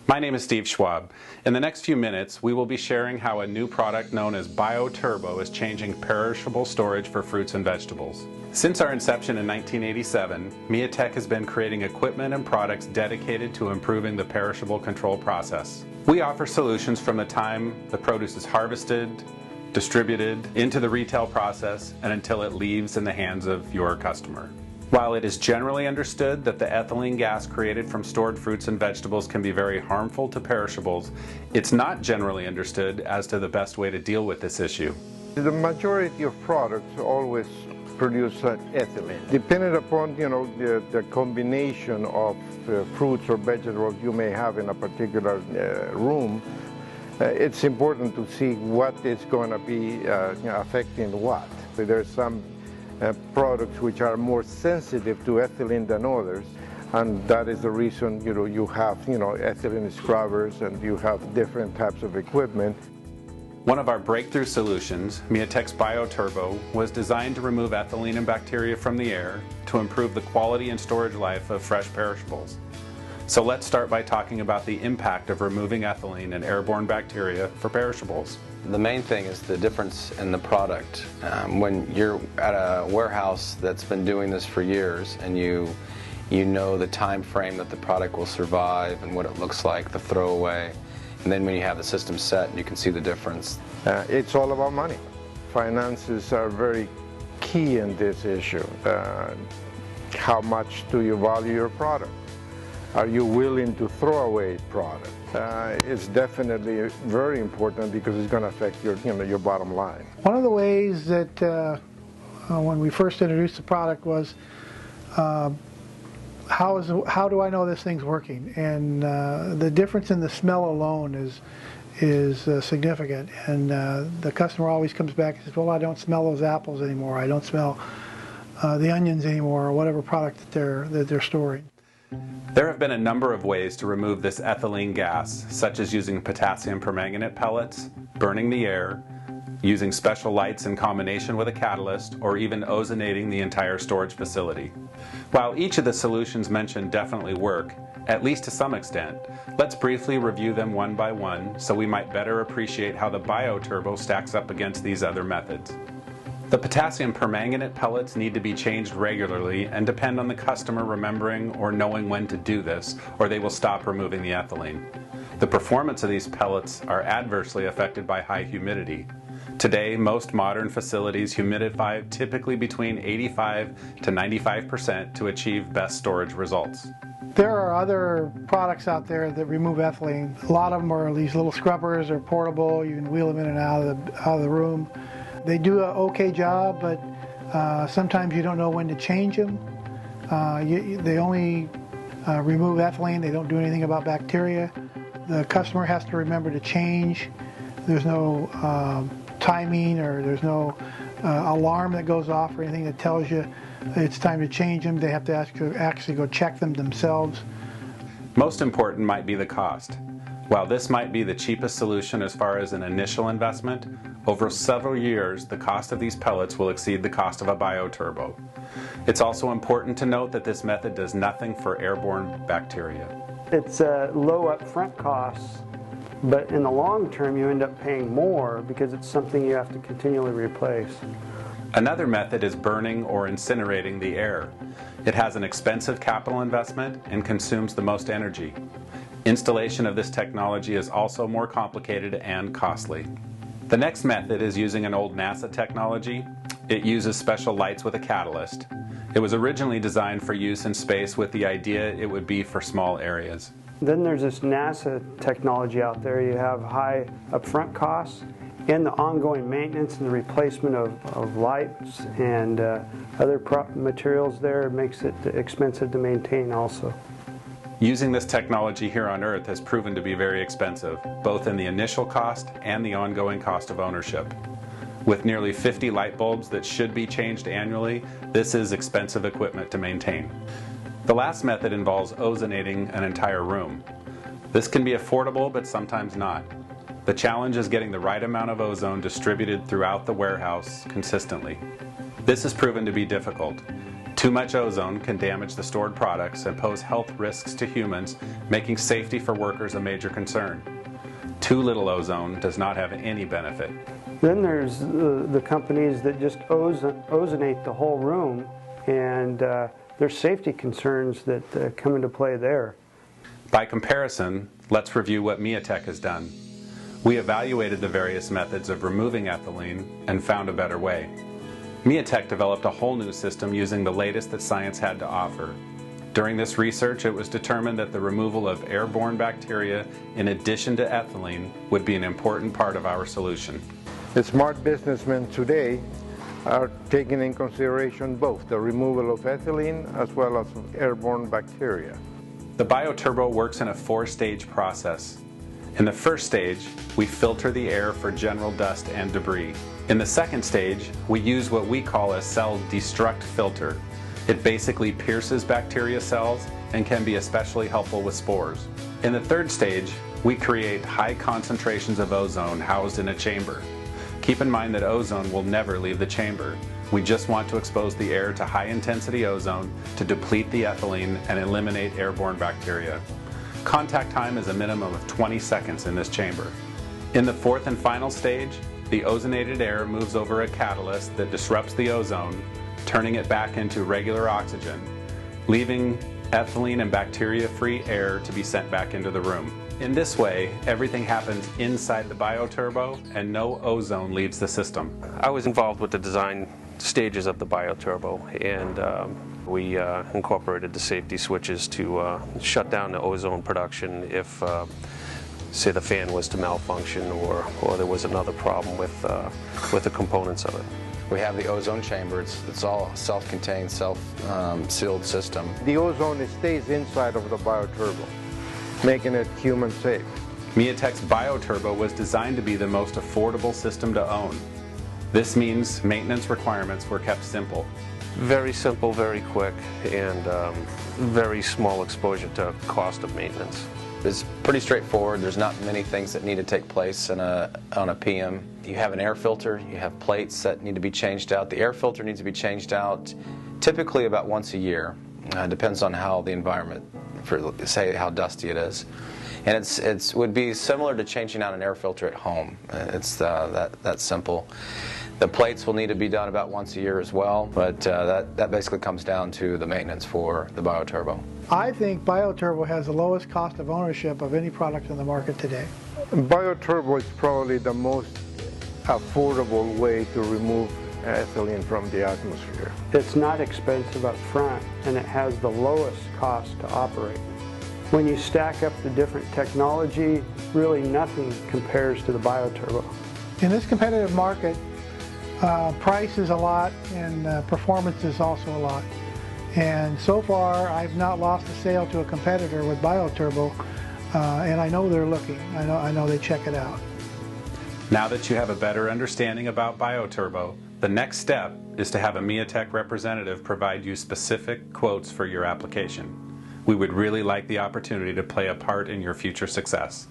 My name is Steve Schwab. In the next few minutes, we will be sharing how a new product known as BioTurbo is changing perishable storage for fruits and vegetables. Since our inception in 1987, MiaTek has been creating equipment and products dedicated to improving the perishable control process. We offer solutions from the time the produce is harvested, distributed, into the retail process, and until it leaves in the hands of your customer. While it is generally understood that the ethylene gas created from stored fruits and vegetables can be very harmful to perishables, it's not generally understood as to the best way to deal with this issue. The majority of products always produce ethylene. Depending upon the combination of fruits or vegetables you may have in a particular room, it's important to see what is going to be affecting what. There's some products which are more sensitive to ethylene than others, and that is the reason you have ethylene scrubbers and you have different types of equipment. One of our breakthrough solutions, MiaTek's BioTurbo, was designed to remove ethylene and bacteria from the air to improve the quality and storage life of fresh perishables. So let's start by talking about the impact of removing ethylene and airborne bacteria for perishables. The main thing is the difference in the product. When you're at a warehouse that's been doing this for years and you know the time frame that the product will survive and what it looks like, the throwaway, and then when you have the system set, you can see the difference. It's all about money. Finances are very key in this issue. How much do you value your product? Are you willing to throw away product? It's definitely very important because it's going to affect your bottom line. One of the ways that when we first introduced the product was how do I know this thing's working? And the difference in the smell alone is significant. And the customer always comes back and says, well, I don't smell those apples anymore. I don't smell the onions anymore, or whatever product that they're storing. There have been a number of ways to remove this ethylene gas, such as using potassium permanganate pellets, burning the air, using special lights in combination with a catalyst, or even ozonating the entire storage facility. While each of the solutions mentioned definitely work, at least to some extent, let's briefly review them one by one so we might better appreciate how the BioTurbo stacks up against these other methods. The potassium permanganate pellets need to be changed regularly and depend on the customer remembering or knowing when to do this, or they will stop removing the ethylene. The performance of these pellets are adversely affected by high humidity. Today, most modern facilities humidify typically between 85 to 95% to achieve best storage results. There are other products out there that remove ethylene. A lot of them are these little scrubbers. They're portable. You can wheel them in and out of the room. They do an okay job, but sometimes you don't know when to change them. They only remove ethylene. They don't do anything about bacteria. The customer has to remember to change. There's no timing, or there's no alarm that goes off or anything that tells you it's time to change them. They have to actually go check them themselves. Most important might be the cost. While this might be the cheapest solution as far as an initial investment, over several years the cost of these pellets will exceed the cost of a BioTurbo. It's also important to note that this method does nothing for airborne bacteria. It's a low upfront cost, but in the long term you end up paying more because it's something you have to continually replace. Another method is burning or incinerating the air. It has an expensive capital investment and consumes the most energy. Installation of this technology is also more complicated and costly. The next method is using an old NASA technology. It uses special lights with a catalyst. It was originally designed for use in space with the idea it would be for small areas. Then there's this NASA technology out there. You have high upfront costs and the ongoing maintenance and the replacement of lights and other materials there makes it expensive to maintain also. Using this technology here on Earth has proven to be very expensive, both in the initial cost and the ongoing cost of ownership. With nearly 50 light bulbs that should be changed annually, this is expensive equipment to maintain. The last method involves ozonating an entire room. This can be affordable, but sometimes not. The challenge is getting the right amount of ozone distributed throughout the warehouse consistently. This has proven to be difficult. Too much ozone can damage the stored products and pose health risks to humans, making safety for workers a major concern. Too little ozone does not have any benefit. Then there's the companies that just ozonate the whole room, and there's safety concerns that come into play there. By comparison, let's review what MiaTek has done. We evaluated the various methods of removing ethylene and found a better way. MiaTek developed a whole new system using the latest that science had to offer. During this research, it was determined that the removal of airborne bacteria in addition to ethylene would be an important part of our solution. The smart businessmen today are taking in consideration both the removal of ethylene as well as airborne bacteria. The BioTurbo works in a 4-stage process. In the first stage, we filter the air for general dust and debris. In the second stage, we use what we call a cell destruct filter. It basically pierces bacteria cells and can be especially helpful with spores. In the third stage, we create high concentrations of ozone housed in a chamber. Keep in mind that ozone will never leave the chamber. We just want to expose the air to high-intensity ozone to deplete the ethylene and eliminate airborne bacteria. Contact time is a minimum of 20 seconds in this chamber. In the fourth and final stage, the ozonated air moves over a catalyst that disrupts the ozone, turning it back into regular oxygen, leaving ethylene and bacteria-free air to be sent back into the room. In this way, everything happens inside the BioTurbo and no ozone leaves the system. I was involved with the design stages of the BioTurbo, and we incorporated the safety switches to shut down the ozone production if say the fan was to malfunction or there was another problem with the components of it. We have the ozone chamber. It's all self-contained, self-sealed system. The ozone stays inside of the BioTurbo, making it human safe. MiaTek's BioTurbo was designed to be the most affordable system to own. This means maintenance requirements were kept simple. Very simple, very quick, and very small exposure to cost of maintenance. It's pretty straightforward. There's not many things that need to take place on a PM. You have an air filter, you have plates that need to be changed out. The air filter needs to be changed out typically about once a year. Depends on how the environment, for say how dusty it is. And it would be similar to changing out an air filter at home. It's that simple. The plates will need to be done about once a year as well, but that basically comes down to the maintenance for the BioTurbo. I think BioTurbo has the lowest cost of ownership of any product in the market today. BioTurbo is probably the most affordable way to remove ethylene from the atmosphere. It's not expensive up front, and it has the lowest cost to operate. When you stack up the different technology, really nothing compares to the BioTurbo. In this competitive market, price is a lot and performance is also a lot. And so far, I've not lost a sale to a competitor with BioTurbo, and I know they're looking. I know they check it out. Now that you have a better understanding about BioTurbo, the next step is to have a MiaTek representative provide you specific quotes for your application. We would really like the opportunity to play a part in your future success.